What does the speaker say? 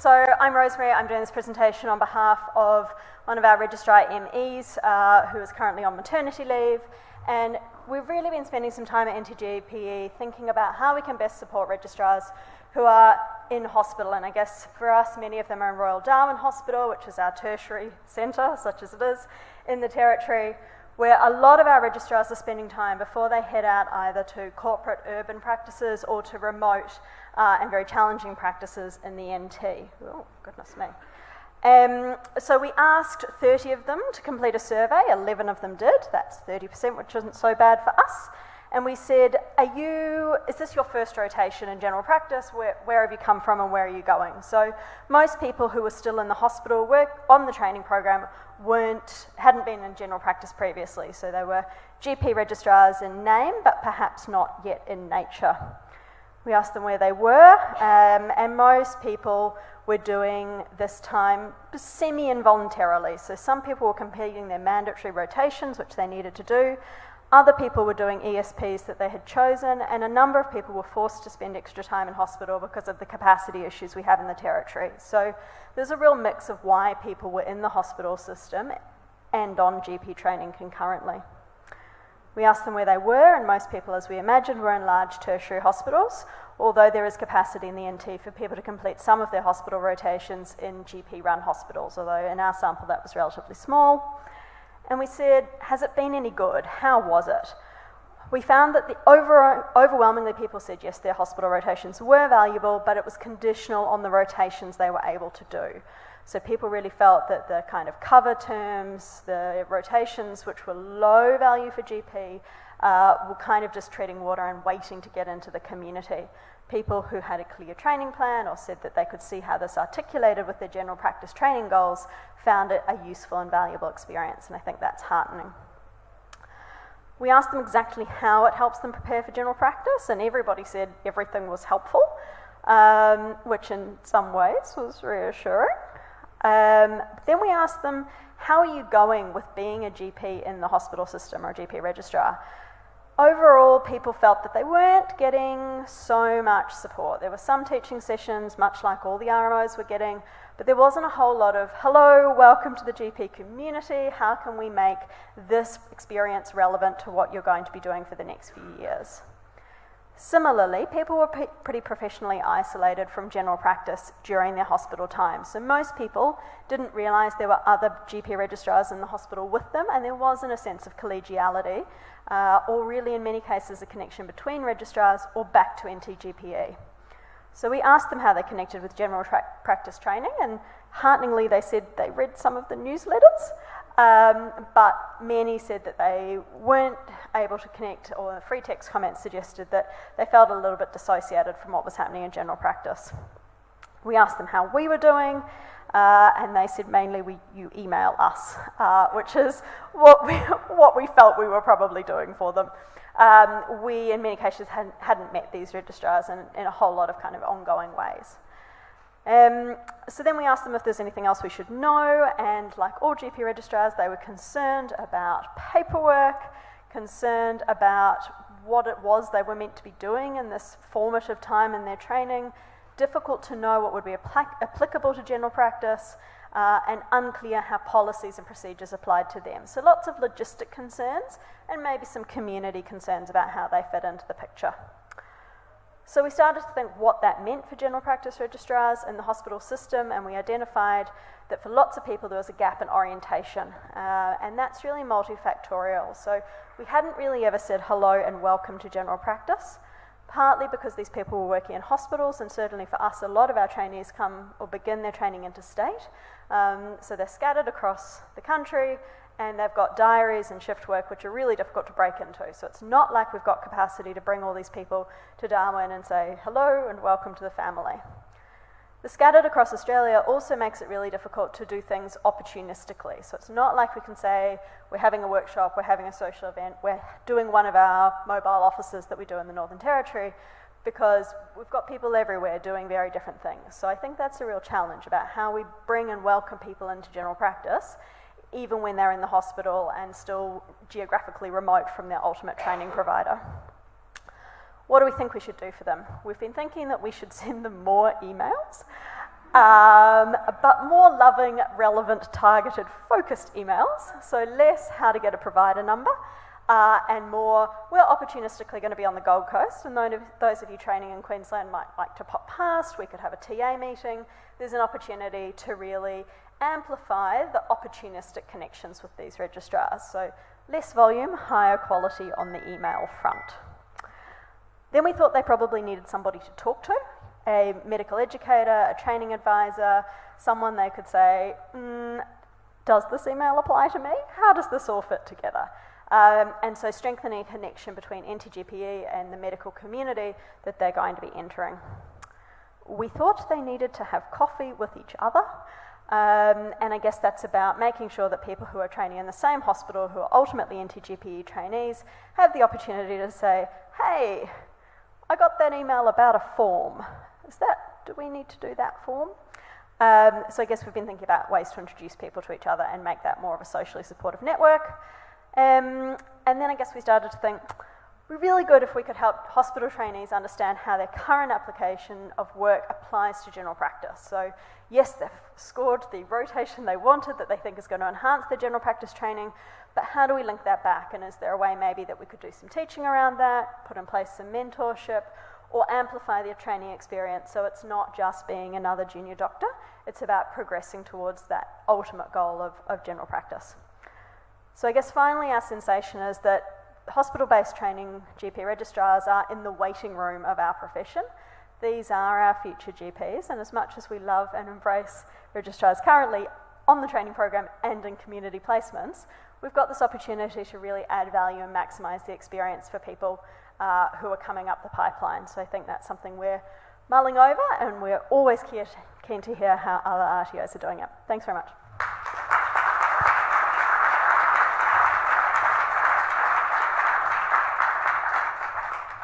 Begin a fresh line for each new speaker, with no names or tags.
So I'm Rosemary. I'm doing this presentation on behalf of one of our registrar MEs who is currently on maternity leave, and we've really been spending some time at NTGPE thinking about how we can best support registrars who are in hospital, and I guess for us many of them are in Royal Darwin Hospital, which is our tertiary centre, such as it is, in the Territory, where a lot of our registrars are spending time before they head out either to corporate urban practices or to remote and very challenging practices in the NT. Oh, goodness me. So we asked 30 of them to complete a survey, 11 of them did, that's 30%, which isn't so bad for us. And we said, is this your first rotation in general practice? Where have you come from and where are you going? So most people who were still in the hospital were on the training program hadn't been in general practice previously. So they were GP registrars in name, but perhaps not yet in nature. We asked them where they were, and most people were doing this time semi-involuntarily. So some people were completing their mandatory rotations, which they needed to do. Other people were doing ESPs that they had chosen, and a number of people were forced to spend extra time in hospital because of the capacity issues we have in the Territory. So there's a real mix of why people were in the hospital system and on GP training concurrently. We asked them where they were, and most people, as we imagined, were in large tertiary hospitals, although there is capacity in the NT for people to complete some of their hospital rotations in GP-run hospitals, although in our sample that was relatively small. And we said, has it been any good? How was it? We found that overwhelmingly people said yes, their hospital rotations were valuable, but it was conditional on the rotations they were able to do. So people really felt that the kind of cover terms, the rotations which were low value for GP, were kind of just treading water and waiting to get into the community. People who had a clear training plan or said that they could see how this articulated with their general practice training goals found it a useful and valuable experience, and I think that's heartening. We asked them exactly how it helps them prepare for general practice, and everybody said everything was helpful, which in some ways was reassuring. Then we asked them, how are you going with being a GP in the hospital system or a GP registrar? Overall, people felt that they weren't getting so much support. There were some teaching sessions, much like all the RMOs were getting, but there wasn't a whole lot of, hello, welcome to the GP community, how can we make this experience relevant to what you're going to be doing for the next few years? Similarly, people were pretty professionally isolated from general practice during their hospital time. So most people didn't realise there were other GP registrars in the hospital with them, and there wasn't a sense of collegiality, or really in many cases a connection between registrars or back to NTGPE. So we asked them how they connected with general practice training, and hearteningly they said they read some of the newsletters, but many said that they weren't able to connect, or the free text comments suggested that they felt a little bit dissociated from what was happening in general practice. We asked them how we were doing, and they said mainly you email us, which is what we felt we were probably doing for them. We, in many cases, hadn't met these registrars in a whole lot of kind of ongoing ways. So then we asked them if there's anything else we should know, and like all GP registrars, they were concerned about paperwork, concerned about what it was they were meant to be doing in this formative time in their training, difficult to know what would be applicable to general practice, and unclear how policies and procedures applied to them. So lots of logistic concerns, and maybe some community concerns about how they fit into the picture. So we started to think what that meant for general practice registrars in the hospital system, and we identified that for lots of people there was a gap in orientation, and that's really multifactorial. So we hadn't really ever said hello and welcome to general practice, partly because these people were working in hospitals, and certainly for us a lot of our trainees come or begin their training interstate, so they're scattered across the country, and they've got diaries and shift work which are really difficult to break into. So it's not like we've got capacity to bring all these people to Darwin and say hello and welcome to the family. The scattered across Australia also makes it really difficult to do things opportunistically. So it's not like we can say we're having a workshop, we're having a social event, we're doing one of our mobile offices that we do in the Northern Territory, because we've got people everywhere doing very different things. So I think that's a real challenge about how we bring and welcome people into general practice, even when they're in the hospital and still geographically remote from their ultimate training provider. What do we think we should do for them? We've been thinking that we should send them more emails. but more loving, relevant, targeted, focused emails. So less how to get a provider number, and more, we're opportunistically going to be on the Gold Coast, and those of you training in Queensland might like to pop past. We could have a TA meeting. There's an opportunity to really amplify the opportunistic connections with these registrars. So less volume, higher quality on the email front. Then we thought they probably needed somebody to talk to, a medical educator, a training advisor, someone they could say, does this email apply to me? How does this all fit together? And so strengthening a connection between NTGPE and the medical community that they're going to be entering. We thought they needed to have coffee with each other, and I guess that's about making sure that people who are training in the same hospital, who are ultimately NTGPE trainees, have the opportunity to say, hey, I got that email about a form. Do we need to do that form? So I guess we've been thinking about ways to introduce people to each other and make that more of a socially supportive network. And then I guess we started to think, we're really good if we could help hospital trainees understand how their current application of work applies to general practice. So yes, they've scored the rotation they wanted that they think is going to enhance their general practice training, but how do we link that back? And is there a way maybe that we could do some teaching around that, put in place some mentorship, or amplify their training experience so it's not just being another junior doctor, it's about progressing towards that ultimate goal of general practice. So I guess finally our sensation is that hospital-based training GP registrars are in the waiting room of our profession. These are our future GPs, and as much as we love and embrace registrars currently on the training program and in community placements, we've got this opportunity to really add value and maximise the experience for people who are coming up the pipeline. So I think that's something we're mulling over, and we're always keen to hear how other RTOs are doing it. Thanks very much.